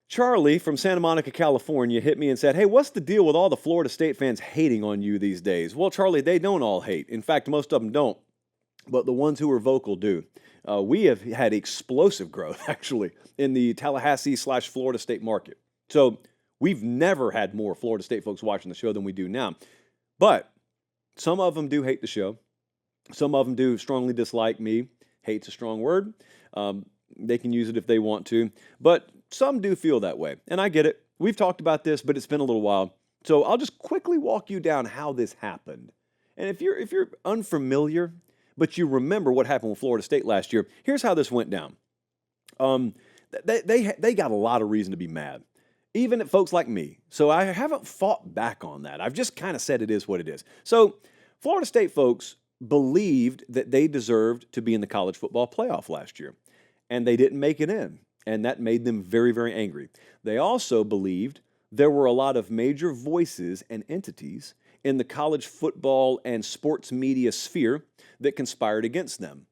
Charlie from Santa Monica, California hit me and said, "Hey, what's the deal with all the Florida State fans hating on you these days?" Well, Charlie, they don't all hate. In fact, most of them don't, but the ones who are vocal do. We have had explosive growth, actually, in the Tallahassee/Florida State market. So we've never had more Florida State folks watching the show than we do now. But some of them do hate the show. Some of them do strongly dislike me. Hate's a strong word. They can use it if they want to. But some do feel that way, and I get it. We've talked about this, but it's been a little while. So I'll just quickly walk you down how this happened. And if you're unfamiliar, but you remember what happened with Florida State last year, here's how this went down. They got a lot of reason to be mad, even at folks like me. So I haven't fought back on that. I've just kind of said it is what it is. So Florida State folks believed that they deserved to be in the college football playoff last year, and they didn't make it in. And that made them very, very angry. They also believed there were a lot of major voices and entities in the college football and sports media sphere that conspired against them.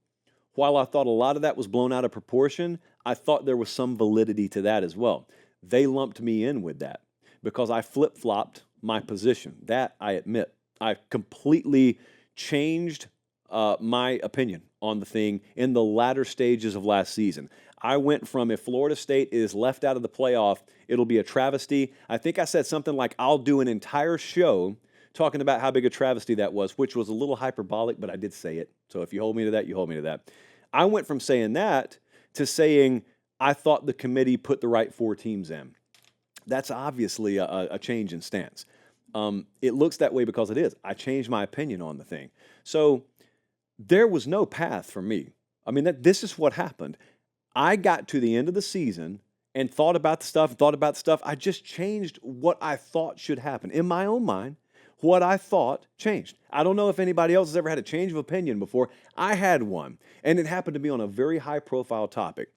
While I thought a lot of that was blown out of proportion, I thought there was some validity to that as well. They lumped me in with that because I flip-flopped my position. That I admit. I completely changed my opinion on the thing in the latter stages of last season. I went from, if Florida State is left out of the playoff, it'll be a travesty. I think I said something like, I'll do an entire show talking about how big a travesty that was, which was a little hyperbolic, but I did say it. So if you hold me to that, you hold me to that. I went from saying that to saying I thought the committee put the right 4 teams in. That's obviously a change in stance. It looks that way because it is. I changed my opinion on the thing. So there was no path for me. I mean, this is what happened. I got to the end of the season and thought about the stuff. I just changed what I thought should happen. In my own mind, what I thought changed. I don't know if anybody else has ever had a change of opinion before. I had one, and it happened to be on a very high-profile topic.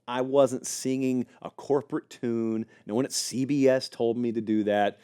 I wasn't singing a corporate tune. No one at CBS told me to do that.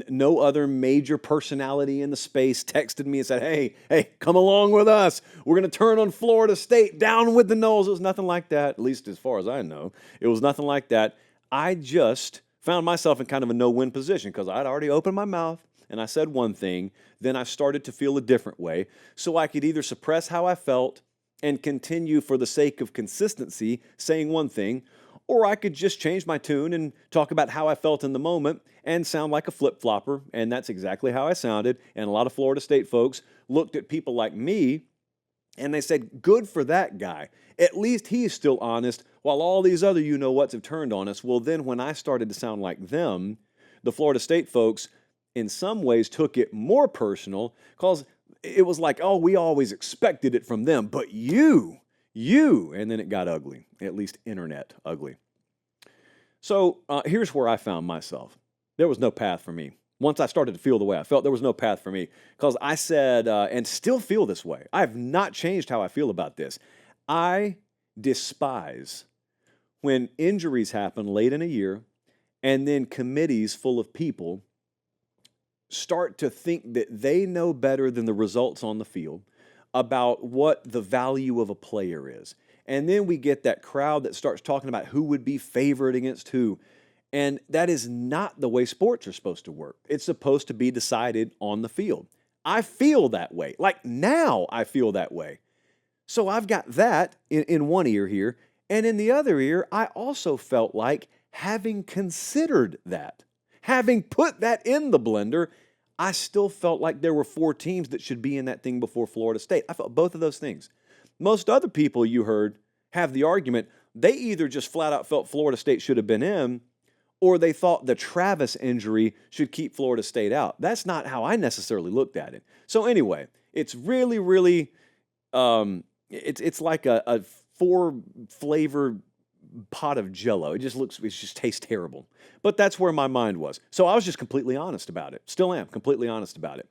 No other major personality in the space texted me and said, hey, come along with us. We're going to turn on Florida State, down with the Noles. It was nothing like that, at least as far as I know. It was nothing like that. I just found myself in kind of a no-win position because I'd already opened my mouth and I said one thing. Then I started to feel a different way. So I could either suppress how I felt and continue for the sake of consistency saying one thing, or I could just change my tune and talk about how I felt in the moment and sound like a flip-flopper, and that's exactly how I sounded. And a lot of Florida State folks looked at people like me, and they said, good for that guy. At least he's still honest, while all these other you-know-whats have turned on us. Well, then when I started to sound like them, the Florida State folks in some ways took it more personal because it was like, oh, we always expected it from them, but you, and then it got ugly, at least internet ugly. So here's where I found myself. There was no path for me. Once I started to feel the way I felt, there was no path for me because I said, and still feel this way, I have not changed how I feel about this. I despise when injuries happen late in a year and then committees full of people start to think that they know better than the results on the field about what the value of a player is. And then we get that crowd that starts talking about who would be favored against who. And that is not the way sports are supposed to work. It's supposed to be decided on the field. I feel that way. Like now I feel that way. So I've got that in one ear here. And in the other ear, I also felt like having considered that, having put that in the blender, I still felt like there were 4 teams that should be in that thing before Florida State. I felt both of those things. Most other people you heard have the argument, they either just flat out felt Florida State should have been in, or they thought the Travis injury should keep Florida State out. That's not how I necessarily looked at it. So anyway, it's really, really, it's like a 4-flavor pot of Jell-O. It just tastes terrible. But that's where my mind was. So I was just completely honest about it. Still am completely honest about it.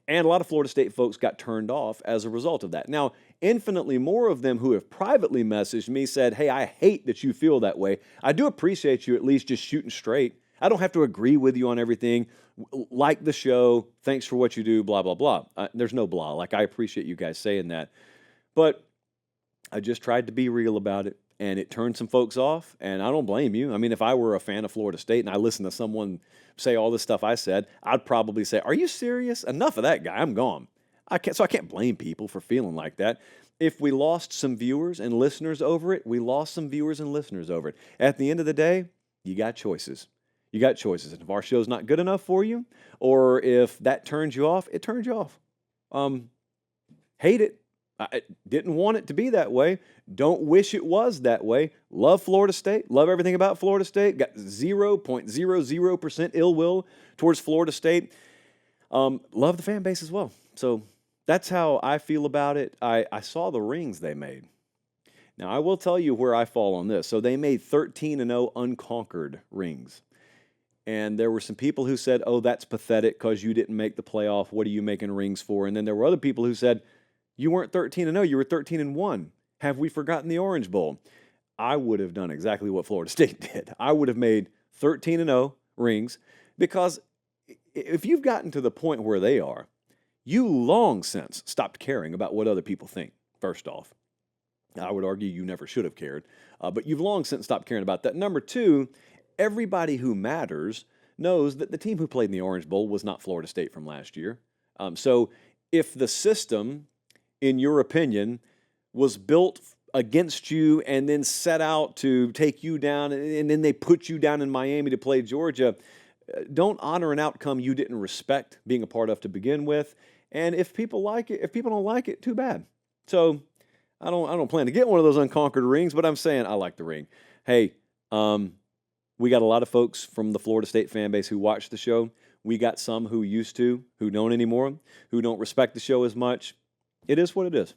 And a lot of Florida State folks got turned off as a result of that. Now, infinitely more of them who have privately messaged me said, hey, I hate that you feel that way. I do appreciate you at least just shooting straight. I don't have to agree with you on everything. Like the show. Thanks for what you do, blah, blah, blah. There's no blah. Like, I appreciate you guys saying that. But I just tried to be real about it. and it turned some folks off, and I don't blame you. I mean, if I were a fan of Florida State and I listened to someone say all this stuff I said, I'd probably say, "Are you serious? Enough of that guy. I'm gone." So I can't blame people for feeling like that. If we lost some viewers and listeners over it, we lost some viewers and listeners over it. At the end of the day, you got choices. You got choices. And if our show's not good enough for you, or if that turns you off, it turns you off. Hate it. I didn't want it to be that way. Don't wish it was that way. Love Florida State. Love everything about Florida State. Got 0.00% ill will towards Florida State. Love the fan base as well. So that's how I feel about it. I saw the rings they made. Now, I will tell you where I fall on this. So they made 13-0 unconquered rings. And there were some people who said, "Oh, that's pathetic because you didn't make the playoff. What are you making rings for?" And then there were other people who said, "You weren't 13-0, you were 13-1. Have we forgotten the Orange Bowl?" I would have done exactly what Florida State did. I would have made 13-0 rings, because if you've gotten to the point where they are, you long since stopped caring about what other people think, first off. I would argue you never should have cared, but you've long since stopped caring about that. Number two, everybody who matters knows that the team who played in the Orange Bowl was not Florida State from last year. So if the system, in your opinion, was built against you and then set out to take you down, and then they put you down in Miami to play Georgia, don't honor an outcome you didn't respect being a part of to begin with. And if people like it, if people don't like it, too bad. So I don't plan to get one of those unconquered rings, but I'm saying I like the ring. Hey, we got a lot of folks from the Florida State fan base who watch the show. We got some who used to, who don't anymore, who don't respect the show as much. It is what it is.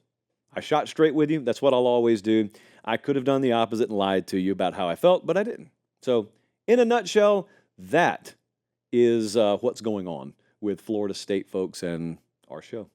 I shot straight with you. That's what I'll always do. I could have done the opposite and lied to you about how I felt, but I didn't. So in a nutshell, that is what's going on with Florida State folks and our show.